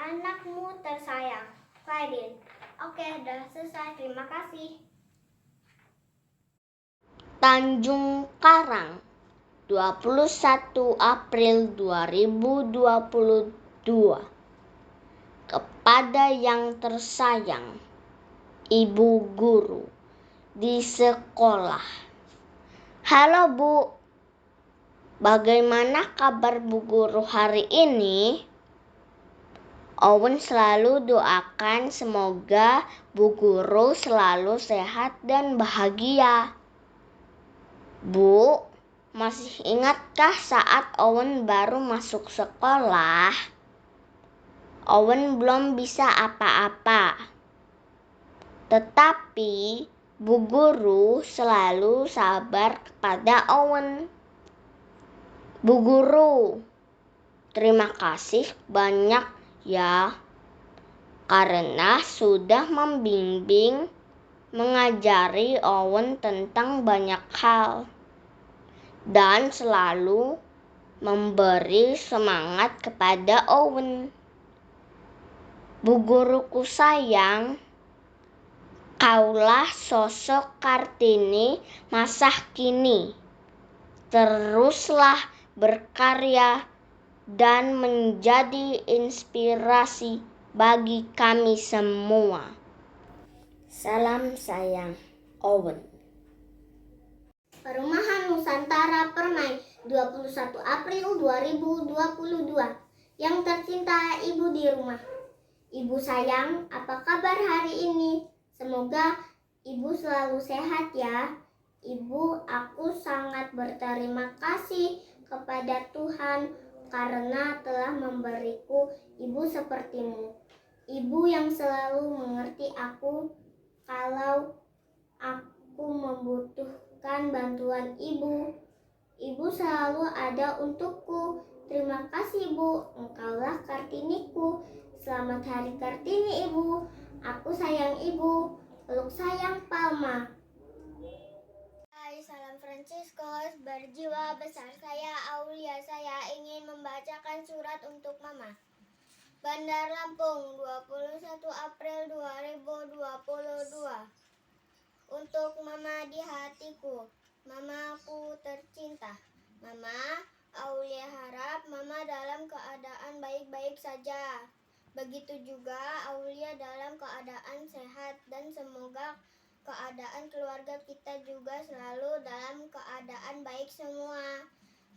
Anakmu tersayang, Clarin. Oke, udah selesai. Terima kasih. Tanjung Karang, 21 April 2022. Kepada yang tersayang, Ibu Guru di sekolah. Halo Bu, bagaimana kabar Bu Guru hari ini? Owen selalu doakan semoga Bu Guru selalu sehat dan bahagia. Bu, masih ingatkah saat Owen baru masuk sekolah? Owen belum bisa apa-apa. Tetapi Bu Guru selalu sabar kepada Owen. Bu Guru, terima kasih banyak ya, karena sudah membimbing, mengajari Owen tentang banyak hal, dan selalu memberi semangat kepada Owen. Bu Guruku sayang, kaulah sosok Kartini masa kini. Teruslah berkarya dan menjadi inspirasi bagi kami semua. Salam sayang, Owen. Perumahan Nusantara Permai 21 April 2022. Yang tercinta Ibu di rumah. Ibu sayang, apa kabar hari ini? Semoga Ibu selalu sehat ya. Ibu, aku sangat berterima kasih kepada Tuhan karena telah memberiku ibu sepertimu. Ibu yang selalu mengerti aku kalau aku membutuhkan bantuan ibu. Ibu selalu ada untukku. Terima kasih Bu, engkaulah Kartiniku. Selamat Hari Kartini Ibu. Aku sayang Ibu. Peluk sayang Palma. Hai, salam Fransiskus. Berjiwa besar saya Aulia. Saya ingin membacakan surat untuk Mama. Bandar Lampung, 21 April 2022. Untuk Mama di hatiku, Mamaku tercinta. Mama, Aulia harap Mama dalam keadaan baik-baik saja. Begitu juga Aulia dalam keadaan sehat dan semoga keadaan keluarga kita juga selalu dalam keadaan baik semua.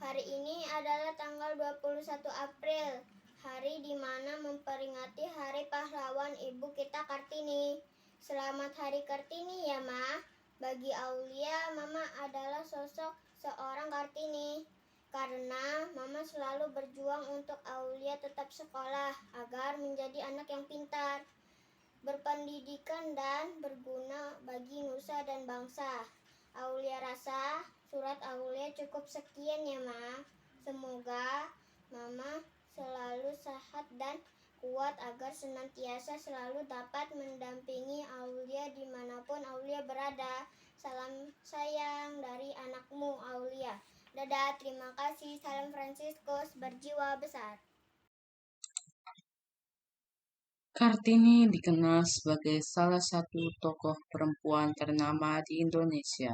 Hari ini adalah tanggal 21 April, hari di mana memperingati Hari Pahlawan Ibu kita Kartini. Selamat Hari Kartini ya, Ma. Bagi Aulia, Mama adalah sosok seorang Kartini. Karena Mama selalu berjuang untuk Aulia tetap sekolah agar menjadi anak yang pintar, berpendidikan dan berguna bagi nusa dan bangsa. Aulia rasa surat Aulia cukup sekian ya Ma. Semoga Mama selalu sehat dan kuat agar senantiasa selalu dapat mendampingi Aulia dimanapun Aulia berada. Salam sayang dari anakmu Aulia. Dadah, terima kasih. Salam Fransiskus, berjiwa besar. Kartini dikenal sebagai salah satu tokoh perempuan ternama di Indonesia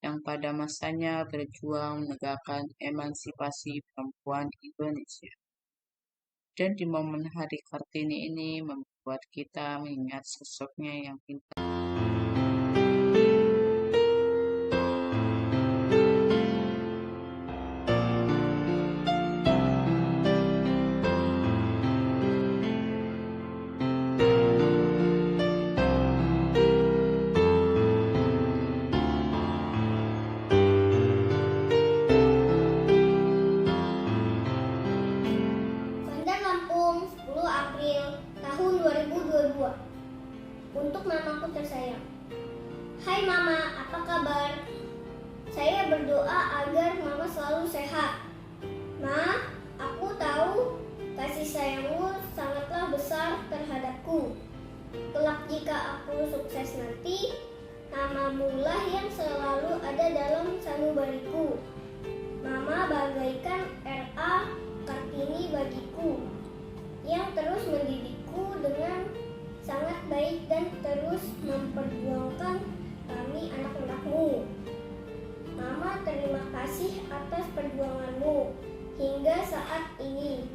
yang pada masanya berjuang menegakkan emansipasi perempuan Indonesia. Dan di momen Hari Kartini ini membuat kita mengingat sosoknya yang pintar. Bandar Lampung, 10 April tahun 2022. Untuk mamaku tersayang. Hai Mama, apa kabar? Saya berdoa agar Mama selalu sehat. Ma, aku tahu kasih sayangmu sangatlah besar terhadapku. Kelak jika aku sukses nanti, namamulah yang selalu ada dalam sanubariku. Mama bagaikan R.A. Kartini bagiku, yang terus mendidikku dengan sangat baik dan terus memperjuangkan kami anak-anakmu. Mama terima kasih atas perjuanganmu hingga saat ini.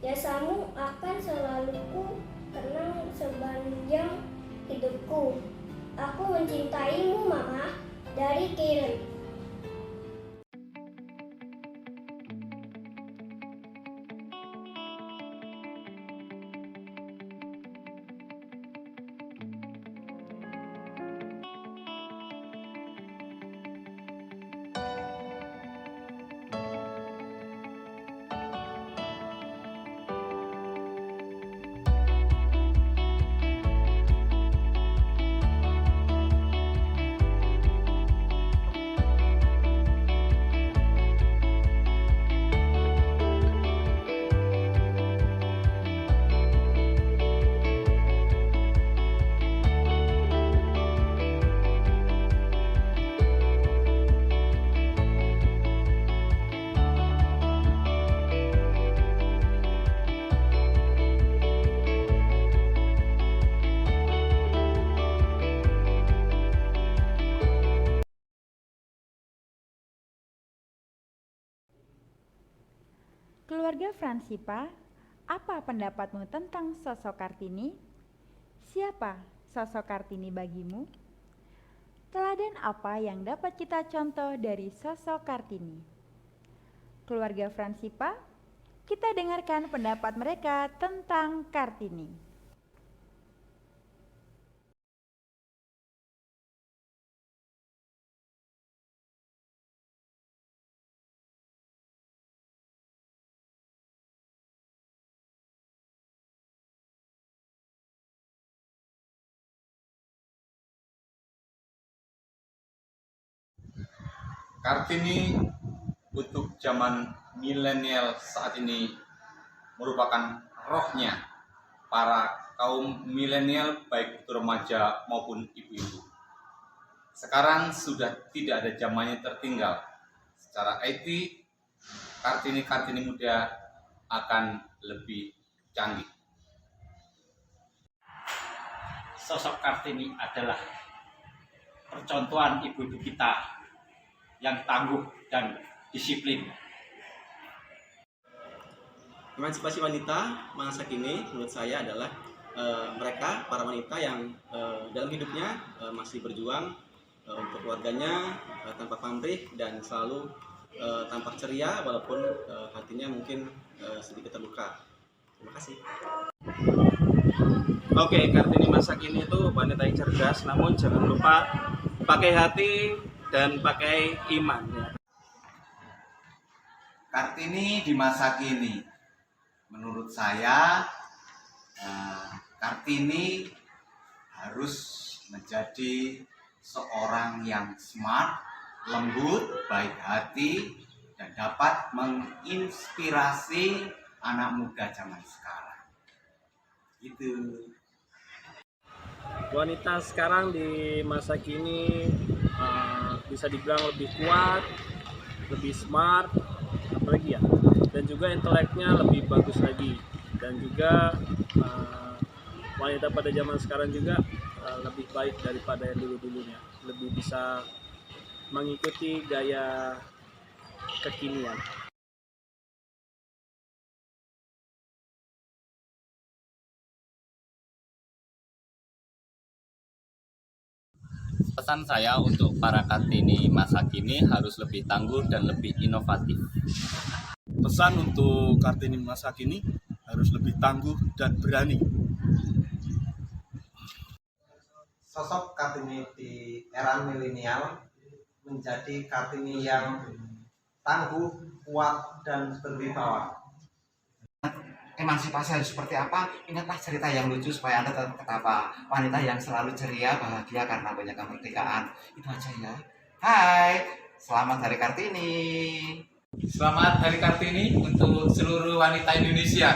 Jasamu akan selalu ku kenang sepanjang hidupku. Aku mencintaimu Mama, dari Karen. Keluarga Fransipa, apa pendapatmu tentang sosok Kartini? Siapa sosok Kartini bagimu? Teladan apa yang dapat kita contoh dari sosok Kartini? Keluarga Fransipa, kita dengarkan pendapat mereka tentang Kartini. Kartini untuk zaman milenial saat ini merupakan rohnya para kaum milenial, baik itu remaja maupun ibu-ibu. Sekarang sudah tidak ada zamannya tertinggal. Secara IT, Kartini muda akan lebih canggih. Sosok Kartini adalah percontohan ibu-ibu kita yang tangguh dan disiplin. Emansipasi wanita masa kini menurut saya adalah mereka para wanita yang dalam hidupnya masih berjuang untuk keluarganya tanpa pamrih dan selalu tampak ceria walaupun hatinya mungkin sedikit terluka. Terima kasih. Oke, Kartini masa kini itu wanita yang cerdas, namun jangan lupa pakai hati dan pakai iman. Ya. Kartini di masa kini, menurut saya Kartini harus menjadi seorang yang smart, lembut, baik hati, dan dapat menginspirasi anak muda zaman sekarang. Gitu. Wanita sekarang di masa kini bisa dibilang lebih kuat, lebih smart, apalagi ya, dan juga inteleknya lebih bagus lagi, dan juga wanita pada zaman sekarang juga lebih baik daripada yang dulu-dulunya, lebih bisa mengikuti gaya kekinian. Pesan saya untuk para Kartini masa kini harus lebih tangguh dan lebih inovatif. Pesan untuk Kartini masa kini harus lebih tangguh dan berani. Sosok Kartini di era milenial menjadi Kartini yang tangguh, kuat, dan berwibawa. Emansipasi harus seperti apa? Ingatlah cerita yang lucu supaya Anda tetap ketawa. Wanita yang selalu ceria, bahagia karena banyak kemerdekaan. Itu aja ya. Hai, selamat Hari Kartini. Selamat Hari Kartini untuk seluruh wanita Indonesia.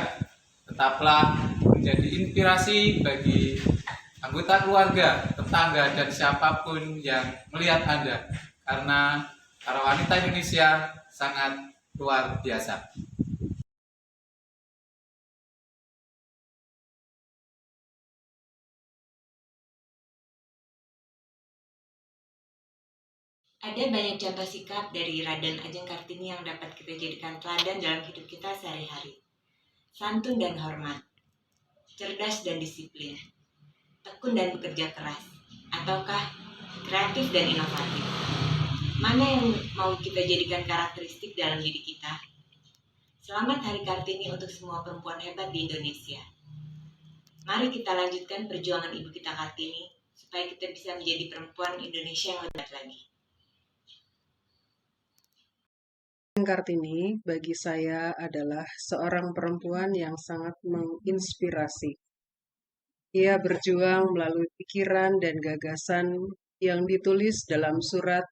Tetaplah menjadi inspirasi bagi anggota keluarga, tetangga, dan siapapun yang melihat Anda. Karena para wanita Indonesia sangat luar biasa. Ada banyak contoh sikap dari Raden Ajeng Kartini yang dapat kita jadikan teladan dalam hidup kita sehari-hari. Santun dan hormat, cerdas dan disiplin, tekun dan bekerja keras, ataukah kreatif dan inovatif? Mana yang mau kita jadikan karakteristik dalam diri kita? Selamat Hari Kartini untuk semua perempuan hebat di Indonesia. Mari kita lanjutkan perjuangan ibu kita Kartini, supaya kita bisa menjadi perempuan Indonesia yang hebat lagi. Kartini bagi saya adalah seorang perempuan yang sangat menginspirasi. Ia berjuang melalui pikiran dan gagasan yang ditulis dalam surat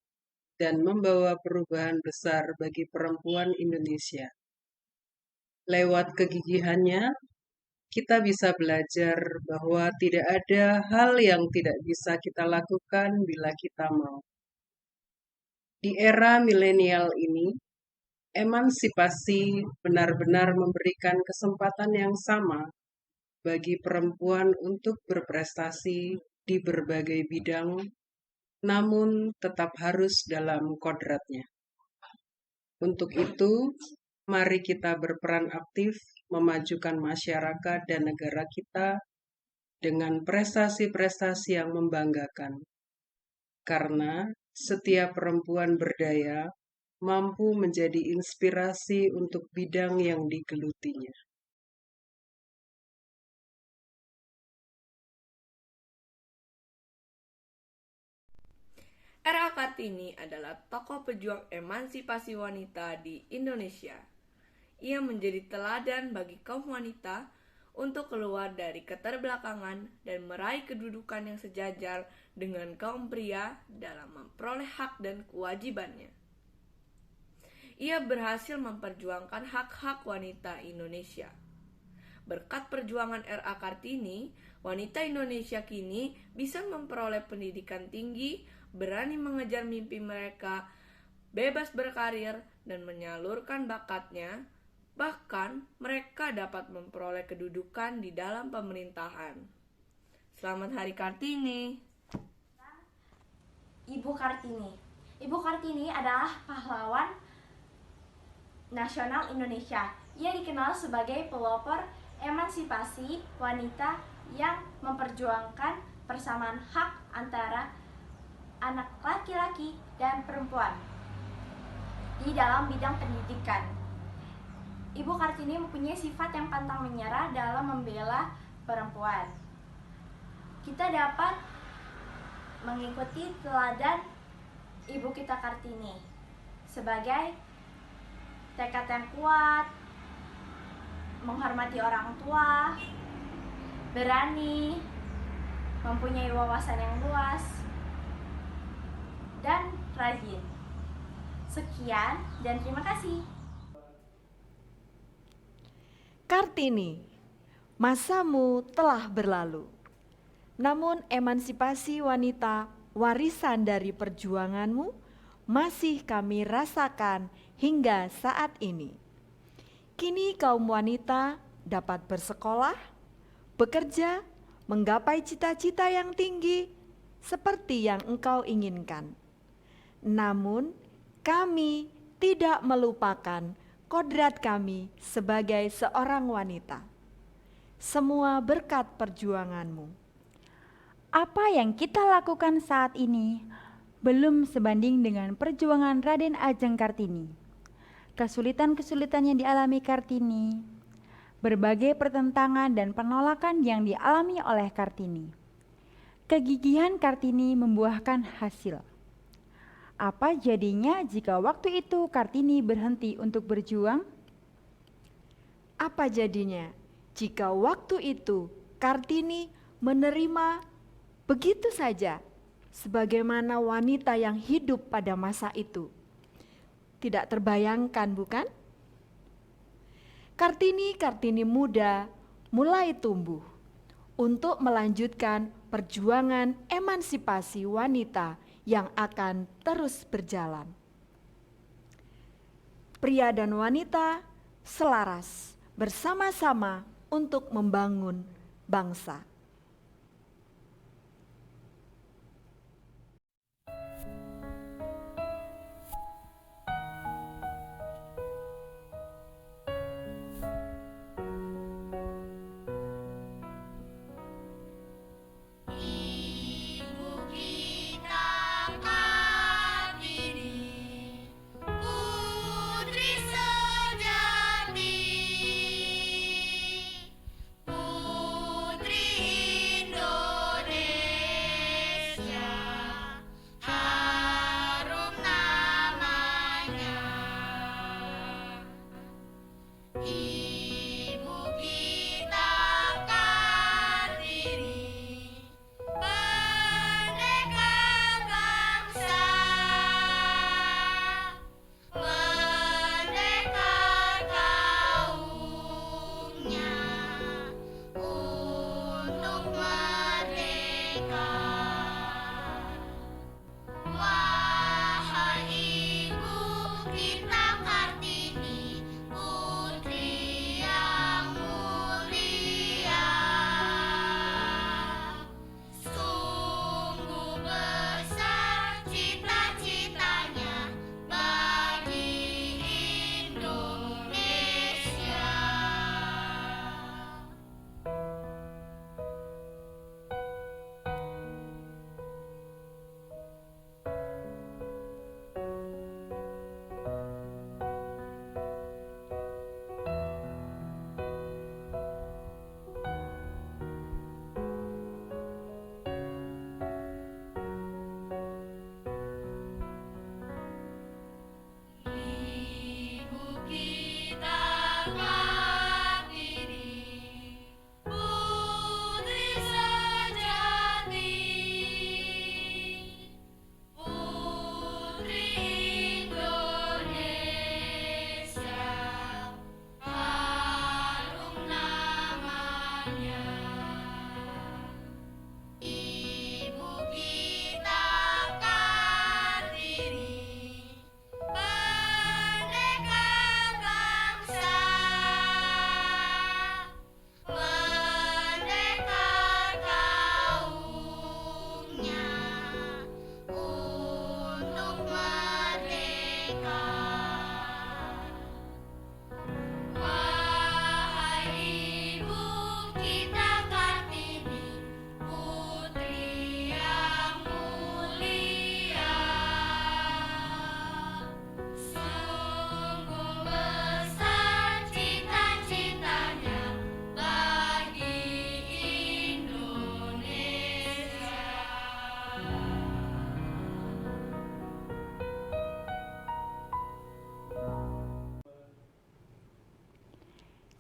dan membawa perubahan besar bagi perempuan Indonesia. Lewat kegigihannya, kita bisa belajar bahwa tidak ada hal yang tidak bisa kita lakukan bila kita mau. Di era milenial ini, emansipasi benar-benar memberikan kesempatan yang sama bagi perempuan untuk berprestasi di berbagai bidang, namun tetap harus dalam kodratnya. Untuk itu, Mari kita berperan aktif memajukan masyarakat dan negara kita dengan prestasi-prestasi yang membanggakan. Karena setiap perempuan berdaya mampu menjadi inspirasi untuk bidang yang digelutinya. R.A. Kartini adalah tokoh pejuang emansipasi wanita di Indonesia. Ia menjadi teladan bagi kaum wanita untuk keluar dari keterbelakangan dan meraih kedudukan yang sejajar dengan kaum pria dalam memperoleh hak dan kewajibannya. Ia berhasil memperjuangkan hak-hak wanita Indonesia. Berkat perjuangan R.A. Kartini, wanita Indonesia kini bisa memperoleh pendidikan tinggi, berani mengejar mimpi mereka, bebas berkarir, dan menyalurkan bakatnya. Bahkan mereka dapat memperoleh kedudukan di dalam pemerintahan. Selamat Hari Kartini. Ibu Kartini. Ibu Kartini adalah pahlawan nasional Indonesia. Ia dikenal sebagai pelopor emansipasi wanita yang memperjuangkan persamaan hak antara anak laki-laki dan perempuan di dalam bidang pendidikan. Ibu Kartini mempunyai sifat yang pantang menyerah dalam membela perempuan. Kita dapat mengikuti teladan Ibu kita Kartini sebagai tekad yang kuat, menghormati orang tua, berani, mempunyai wawasan yang luas, dan rajin. Sekian dan terima kasih. Kartini, masamu telah berlalu. Namun emansipasi wanita, warisan dari perjuanganmu, masih kami rasakan hingga saat ini. Kini kaum wanita dapat bersekolah, bekerja, menggapai cita-cita yang tinggi seperti yang engkau inginkan. Namun kami tidak melupakan kodrat kami sebagai seorang wanita. Semua berkat perjuanganmu. Apa yang kita lakukan saat ini belum sebanding dengan perjuangan Raden Ajeng Kartini. Kesulitan-kesulitan yang dialami Kartini, berbagai pertentangan dan penolakan yang dialami oleh Kartini. Kegigihan Kartini membuahkan hasil. Apa jadinya jika waktu itu Kartini berhenti untuk berjuang? Apa jadinya jika waktu itu Kartini menerima begitu saja sebagaimana wanita yang hidup pada masa itu? Tidak terbayangkan, bukan? Kartini muda mulai tumbuh untuk melanjutkan perjuangan emansipasi wanita yang akan terus berjalan. Pria dan wanita selaras bersama-sama untuk membangun bangsa.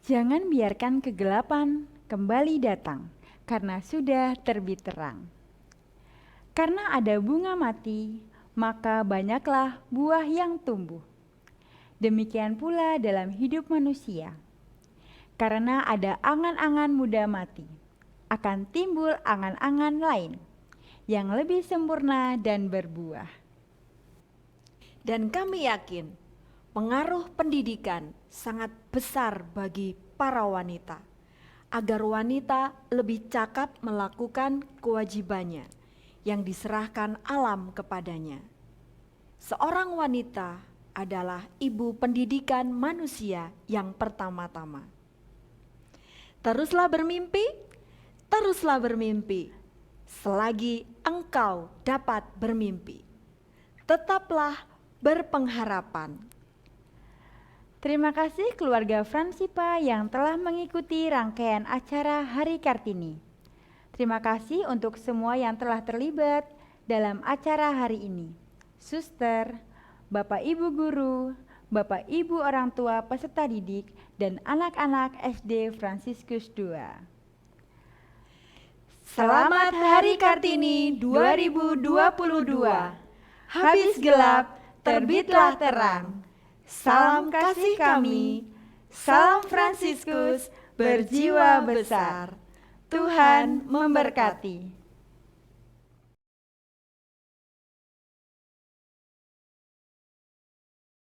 Jangan biarkan kegelapan kembali datang, karena sudah terbit terang. Karena ada bunga mati, maka banyaklah buah yang tumbuh. Demikian pula dalam hidup manusia. Karena ada angan-angan muda mati, akan timbul angan-angan lain yang lebih sempurna dan berbuah. Dan kami yakin pengaruh pendidikan sangat besar bagi para wanita, agar wanita lebih cakap melakukan kewajibannya yang diserahkan alam kepadanya. Seorang wanita adalah ibu pendidikan manusia yang pertama-tama. Teruslah bermimpi, selagi engkau dapat bermimpi. Tetaplah berpengharapan. Terima kasih keluarga Fransipa yang telah mengikuti rangkaian acara Hari Kartini. Terima kasih untuk semua yang telah terlibat dalam acara hari ini. Suster, Bapak Ibu guru, Bapak Ibu orang tua peserta didik, dan anak-anak SD Fransiskus II. Selamat Hari Kartini 2022. Habis gelap, terbitlah terang. Salam kasih kami, salam Fransiskus berjiwa besar. Tuhan memberkati.